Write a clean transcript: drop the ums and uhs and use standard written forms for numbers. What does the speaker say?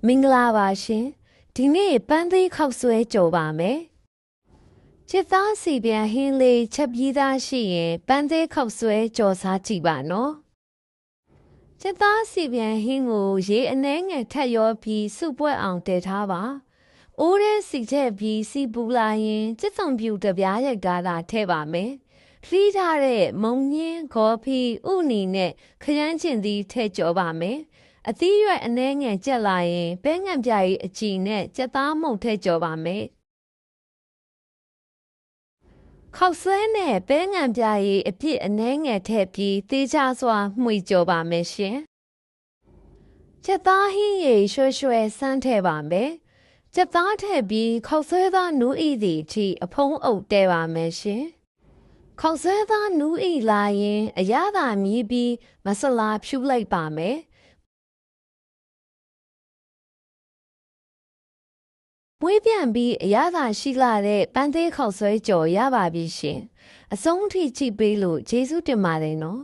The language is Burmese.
မင်္ဂလာပါရှင်ဒီနေ့ပန်းသေးခောက်ဆွဲကြော်ပါမယ်ချစ်သားစီပြန်ဟင်းလေးချက်ပြီးသားရှိရင်ပန်းသေးခောက်ဆွဲကြော်စားကြည့်ပါနော်ချစ်သားစီပြန်ဟင်းကိုရေအနှဲငယ်ထက်ရောပြီးစုပွက်အောင်တည်ထားပါအိုးရဲစီချက်ပြီးစီပူလာရင်ကျစ်စုံပြူတပြားရိုက်ကားတာထည့်ပါမယ်လှီးထားတဲ့မုံညင်းခေါ်ဖီဥနီနဲ့ခရမ်းချင်သီးထည့်ကြော်ပါမယ်အသီးရွက်အနှဲငယ်ကျက်လာရင်ပဲငံပြားကြီးအကြည်နဲ့ကြက်သားမုန့်ထည့်ကြော်ပါမယ်ခောက်ဆွဲနဲ့ပဲငံပြားကြီးအပြစ်အနှဲငယ်ထည့်ပြီးသေးချစွာမှွေကြော်ပါမယ်ရှင်ကြက်သားဟင်းရည်ရွှဲရွှဲစမ်းထည့်ပါမယ်ကြက်သားထည့်ပြီးခောက်ဆွဲသားနူးဤသည့်အထိအဖုံးအုပ်တဲပါမယ်ရှင်ခောက်ဆွဲသားနူးဤလာရင်အရသာမြည်ပြီးမဆလာဖြူလိုက်ပါမယ်မွေးပြန်ပြီးအရသာရှိလာတဲ့ပန်းသေးခောက်ဆွဲကြော်ရပါပြီရှင်အဆုံးထိကြည့်ပေးလို့ကျေးဇူးတင်ပါတယ်နော်